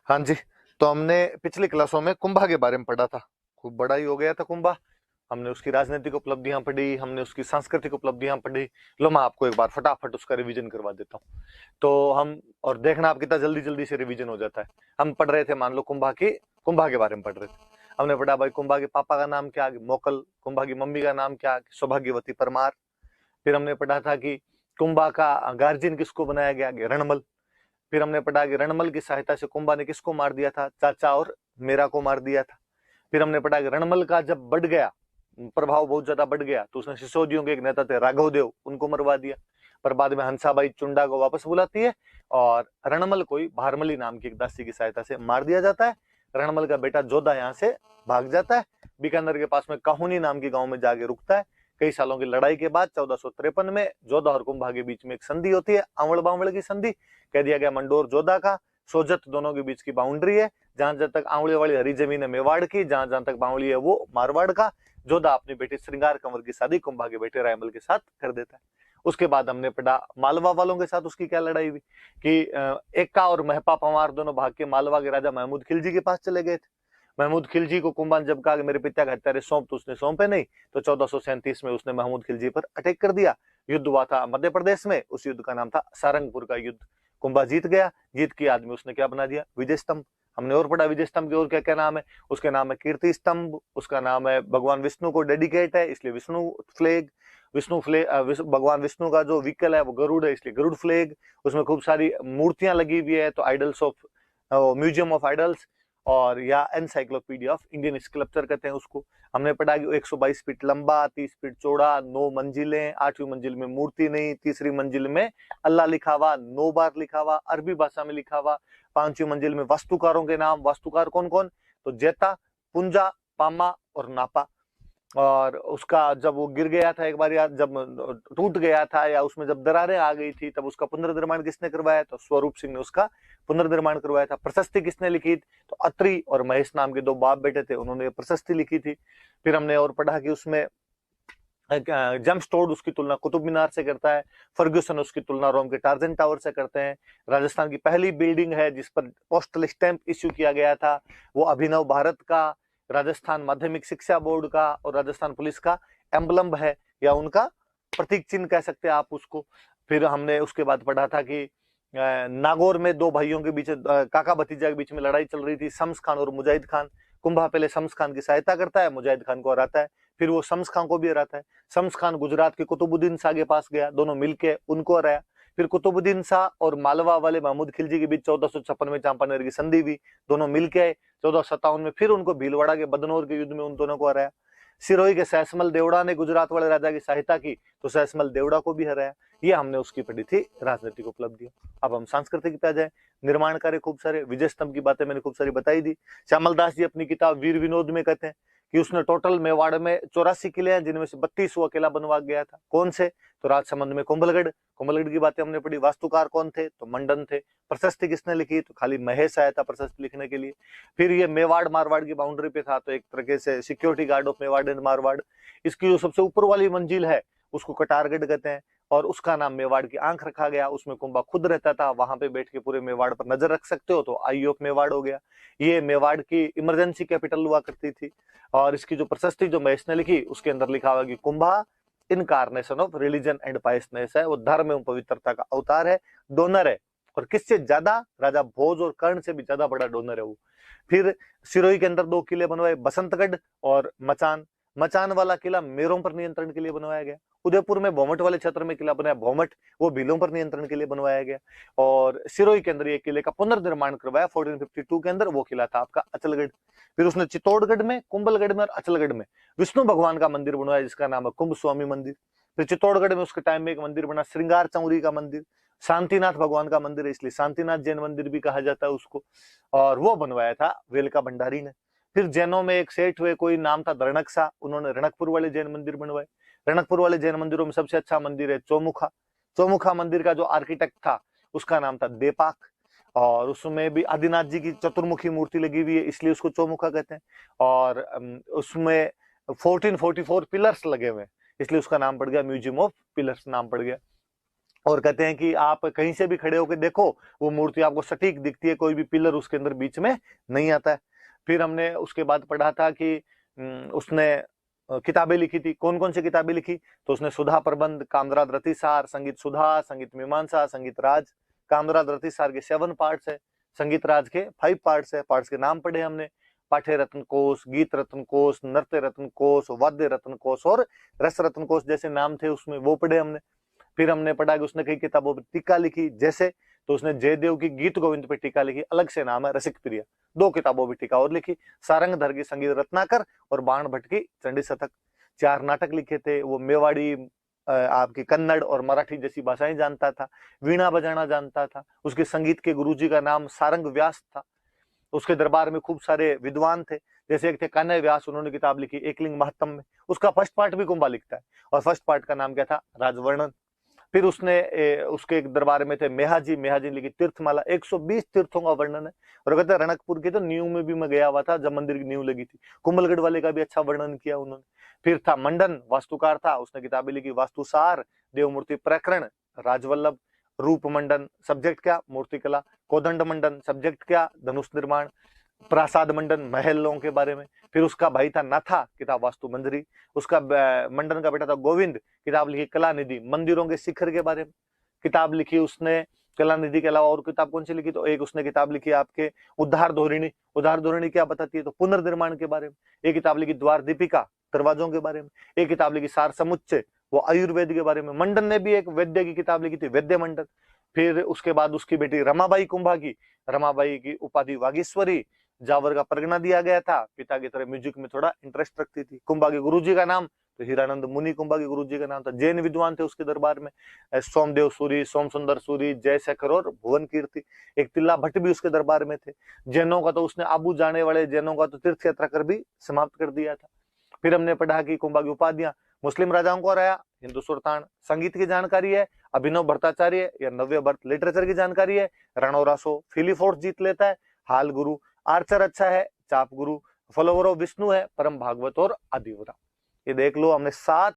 हाँ जी। तो हमने पिछली क्लासों में कुंभा के बारे में पढ़ा था। खूब बड़ा ही हो गया था कुंभा। हमने उसकी राजनीतिक उपलब्धियां पढ़ी, हमने उसकी सांस्कृतिक उपलब्धियां पढ़ी। लो मैं आपको एक बार फटाफट उसका रिवीजन करवा देता हूँ। तो हम और देखना आप कितना जल्दी जल्दी से रिवीजन हो जाता है। हम पढ़ रहे थे, मान लो कुंभा के बारे में पढ़ रहे थे। हमने पढ़ा भाई कुंभा के पापा का नाम क्या, मोकल। कुंभा की मम्मी का नाम क्या, सौभाग्यवती परमार। फिर हमने पढ़ा था कि कुंभा का गार्जियन किसको बनाया गया, रणमल। फिर हमने पढ़ा कि रणमल की सहायता से कुंभा ने किसको मार दिया था, चाचा और मेरा को मार दिया था। फिर हमने पढ़ा कि रणमल का जब बढ़ गया, प्रभाव बहुत ज्यादा बढ़ गया, तो उसने सिसोदियों के एक नेता थे राघव देव, उनको मरवा दिया। पर बाद में हंसाबाई चुंडा को वापस बुलाती है और रणमल को ही भारमली नाम की एक दासी की सहायता से मार दिया जाता है। रणमल का बेटा जोधा यहाँ से भाग जाता है, बीकानेर के पास में काहुनी नाम के गांव में जाके रुकता है। कई सालों की लड़ाई के बाद 1453 में जोधा और कुंभा के बीच में एक संधि होती है, आंवड़ बावड़ की संधि। कह दिया गया मंडोर जोधा का, सोजत दोनों के बीच की बाउंड्री है। जहां जहां तक आंवली वाली हरी जमीन है मेवाड़ की, जहां जहां तक बावली है वो मारवाड़ का। जोधा अपनी बेटी श्रृंगार कंवर की शादी कुंभा के बेटे रायमल के साथ कर देता है। उसके बाद हमने पढ़ा मालवा वालों के साथ उसकी क्या लड़ाई हुई कि एक्का और महपा पंवार दोनों भाग के मालवा के राजा महमूद खिलजी के पास चले गए थे। महमूद खिलजी को कुंभा ने जब कहा कि मेरे पिता के हत्यारे सौंप, तो उसने सौंपे नहीं। तो 1437 में उसने महमूद खिलजी पर अटैक कर दिया। युद्ध हुआ था मध्य प्रदेश में, उस युद्ध का नाम था सारंगपुर का युद्ध। कुंभा जीत गया। जीत के आदमी उसने क्या बना दिया, विजय स्तंभ। हमने और पढ़ा विजय स्तंभ की और क्या क्या नाम है, उसके नाम है कीर्ति स्तंभ, उसका नाम है भगवान विष्णु को डेडिकेट है इसलिए विष्णु फ्लैग। भगवान विष्णु का जो व्हीकल है वो गरुड़ है इसलिए गरुड़ फ्लैग। उसमें खूब सारी मूर्तियां लगी हुई है, तो idols of museum of idols, और या एनसाइक्लोपीडिया ऑफ इंडियन स्कल्पचर कहते हैं उसको। हमने पढ़ा कि 122 फीट लंबा, 30 फीट चौड़ा, 9 मंजिलें, 8वीं मंजिल में मूर्ति नहीं, तीसरी मंजिल में अल्लाह लिखा हुआ, 9 बार लिखा हुआ, अरबी भाषा में लिखा हुआ। 5वीं मंजिल में वास्तुकारों के नाम, वास्तुकार कौन कौन, तो जेता, पुंजा, पामा और नापा। और उसका जब वो गिर गया था एक बार, या जब टूट गया था या उसमें जब दरारें आ गई थी, तब उसका पुनर्निर्माण किसने करवाया, तो स्वरूप सिंह ने उसका पुनर्निर्माण करवाया था। प्रशस्ति किसने लिखी, तो अत्रि और महेश नाम के दो बाप बेटे थे, उन्होंने प्रशस्ति लिखी थी। फिर हमने और पढ़ा कि उसमें जेम्स उसकी तुलना कुतुब मीनार से करता है। फर्ग्यूसन उसकी तुलना रोम के टार्जन टावर से करते हैं। राजस्थान की पहली बिल्डिंग है जिस पर पोस्टल स्टैंप इश्यू किया गया था, वो अभिनव भारत का, राजस्थान माध्यमिक शिक्षा बोर्ड का और राजस्थान पुलिस का एम्बलम है, या उनका प्रतीक चिन्ह कह सकते हैं आप उसको। फिर हमने उसके बाद पढ़ा था कि नागौर में दो भाइयों के बीच, काका भतीजा के बीच में लड़ाई चल रही थी, शम्स खान और मुजाहिद खान। कुंभा पहले शम्स खान की सहायता करता है, मुजाहिद खान को हराता है। फिर वो शम्स खान को भी हराता है। शम्स खान गुजरात के कुतुबुद्दीन शाह के पास गया, दोनों मिलके उनको हराया। फिर कुतुबुद्दीन शाह और मालवा वाले महमूद खिलजी के बीच 1456 में चांपानेर की संधि हुई, दोनों मिलके आए। 1457 में फिर उनको भीलवाड़ा के बदनौर के युद्ध में उन दोनों को हराया। सिरोही के सहसमल देवड़ा ने गुजरात वाले राजा की सहायता की, तो सहसमल देवड़ा को भी हराया। ये हमने उसकी पढ़ी थी राजनीतिक उपलब्धियां। अब हम सांस्कृतिक पे आ जाए। निर्माण कार्य खूब सारे, विजय स्तंभ की बातें मैंने खूब सारी बताई दी। श्यामल दास जी अपनी किताब वीर विनोद में कहते हैं कि उसने टोटल मेवाड़ में 84 किले हैं, जिनमें से 32 वो अकेला बनवा गया था। कौन से, तो राजसमंद में कुंभलगढ़। कुंभलगढ़ की बातें हमने पढ़ी। वास्तुकार कौन थे, तो मंडन थे। प्रशस्ति किसने लिखी, तो खाली महेश आया था प्रशस्ति लिखने के लिए। फिर ये मेवाड़ मारवाड़ की बाउंड्री पे था, तो एक तरह से security guard of Mewar and Marwar. इसकी जो सबसे ऊपर वाली मंजिल है उसको कटारगढ़ कहते हैं, और उसका नाम मेवाड़ की आंख रखा गया। उसमें कुंभा खुद रहता था, वहां पे बैठ के पूरे मेवाड़ पर नजर रख सकते हो, तो आई ऑफ मेवाड़ हो गया। ये मेवाड़ की इमरजेंसी कैपिटल हुआ करती थी। और इसकी जो प्रशस्ति जो महेश ने लिखी, उसके अंदर लिखा हुआ कि Kumbha incarnation of religion and piousness है, वो धर्म एवं पवित्रता का अवतार है, डोनर है। और किससे ज्यादा, राजा भोज और कर्ण से भी ज्यादा बड़ा डोनर है वो। फिर सिरोही के अंदर दो किले बनवाए, बसंतगढ़ और मचान। मचान वाला किला मेरों पर नियंत्रण के लिए बनवाया गया। उदयपुर में भोमट वाले क्षेत्र में किला बनाया भोमट, वो भीलों पर नियंत्रण के लिए बनवाया गया। और सिरोही के अंदर ये किले का पुनर्निर्माण करवाया 1452 के अंदर, वो किला था आपका अचलगढ़। फिर उसने चित्तौड़गढ़ में, कुंभलगढ़ में और अचलगढ़ में विष्णु भगवान का मंदिर बनवाया, जिसका नाम है कुंभ स्वामी मंदिर। फिर चित्तौड़गढ़ में उसके टाइम में एक मंदिर बना, श्रृंगार चौरी का मंदिर। शांतिनाथ भगवान का मंदिर है, इसलिए शांतिनाथ जैन मंदिर भी कहा जाता है उसको, और वो बनवाया था वेलका भंडारी ने। फिर जैनों में एक सेठ हुए, कोई नाम था दरणकसा, उन्होंने रणकपुर वाले जैन मंदिर बनवाए। रणकपुर वाले जैन मंदिरों में सबसे अच्छा मंदिर है चौमुखा। चौमुखा मंदिर का जो आर्किटेक्ट था उसका नाम था देपाक, और उसमें भी आदिनाथ जी की चतुर्मुखी मूर्ति लगी हुई है, इसलिए उसको चौमुखा कहते हैं। और उसमें 1444 पिलर्स लगे हुए हैं, इसलिए उसका नाम पड़ गया म्यूजियम ऑफ पिलर्स नाम पड़ गया। और कहते हैं कि आप कहीं से भी खड़े होकर देखो वो मूर्ति आपको सटीक दिखती है, कोई भी पिलर उसके अंदर बीच में नहीं आता है। फिर हमने उसके बाद पढ़ा था कि उसने किताबें लिखी थी। कौन कौन सी किताबें लिखी? तो उसने सुधा प्रबंध, कामराज रतिसार, संगीत सुधा, संगीत मीमांसा, संगीत राज। कामराज रतिसार के 7 पार्ट्स है, संगीत राज के 5 पार्ट्स है। पार्ट्स के नाम पढ़े हमने, पाठ्य रत्न कोश, गीत रत्न कोश, नृत्य रत्न कोश, वाद्य रत्न कोश और रस रत्न कोश जैसे नाम थे उसमें, वो पढ़े हमने। फिर हमने पढ़ा कि उसने कई किताबों पर टीका लिखी, जैसे तो उसने जयदेव की गीत गोविंद पे टीका लिखी, अलग से नाम है रसिक प्रिय। 2 किताबों पर टीका और लिखी, सारंगधर की संगीत रत्नाकर और बाण भट्ट की चंडी शतक। 4 नाटक लिखे थे। वो मेवाड़ी, आपकी कन्नड़ और मराठी जैसी भाषाएं जानता था, वीणा बजाना जानता था। उसके संगीत के गुरुजी का नाम सारंग व्यास था। उसके दरबार में खूब सारे विद्वान थे, जैसे एक थे कान्हय व्यास, उन्होंने किताब लिखी एकलिंग महत्तम में। उसका फर्स्ट पार्ट भी कुंभा लिखता है और फर्स्ट पार्ट का नाम क्या था? राजवर्णन। फिर उसने उसके एक दरबार में थे मेहाजी, मेहाजी ने लिखी तीर्थमाला, 120 तीर्थों का वर्णन है। और कहते हैं रणकपुर की तो नींव में भी मैं गया हुआ था जब मंदिर की नींव लगी थी। कुंभलगढ़ वाले का भी अच्छा वर्णन किया उन्होंने। फिर था मंडन, वास्तुकार था, उसने किताबें लिखी वास्तुसार, देवमूर्ति प्रकरण, राजवल्लभ। रूप मंडन, सब्जेक्ट क्या? मूर्तिकला। कोदंड मंडन, सब्जेक्ट क्या? धनुष निर्माण। प्रासाद मंडन, महलों के बारे में। फिर उसका भाई था नाथा, किताब वास्तु मंजरी। उसका मंडन का बेटा था गोविंद, किताब लिखी कला निधि, मंदिरों के शिखर के बारे में किताब लिखी उसने। कला निधि के अलावा और किताब कौन सी लिखी? तो एक उसने किताब लिखी आपके उद्धार धोरिणी। उद्धार धोरिणी क्या बताती है? तो पुनर्निर्माण के बारे में। एक किताब लिखी द्वार दीपिका, दरवाजों के बारे में। एक किताब लिखी सार समुच्चय, वो आयुर्वेद के बारे में। मंडन ने भी एक वैद्य की किताब लिखी थी, वैद्य मंडन। फिर उसके बाद उसकी बेटी रमाबाई कुंभा की, रमाबाई की उपाधि वागीश्वरी, जावर का परगना दिया गया था। पिता की तरह म्यूजिक में थोड़ा इंटरेस्ट रखती थी। कुंभा के गुरुजी का नाम तो हीरानंद मुनि कुंभा के गुरुजी का नाम था। जैन विद्वान थे उसके दरबार में, सोमदेव सूरी, सोम सुंदर सूरी, जयशेखर और भुवन कीर्ति। एक तिल्ला भट्ट भी उसके दरबार में थे। जैनों का तो उसने आबू जाने वाले जैनों का तो तीर्थ यात्रा कर भी समाप्त कर दिया था। फिर हमने पढ़ा कि कुंभा की उपाधियां मुस्लिम राजाओं को हराया, हिंदू सुल्तान। संगीत की जानकारी है, अभिनव भट्टाचार्य या नव्य भट्ट। लिटरेचर की जानकारी है, रणौरासो फिलीफोर्स जीत लेता है। हाल गुरु, आर्चर अच्छा है, चाप गुरु। फॉलोवर ऑफ विष्णु है, परम भागवत और आदिवरा। ये देख लो, हमने 7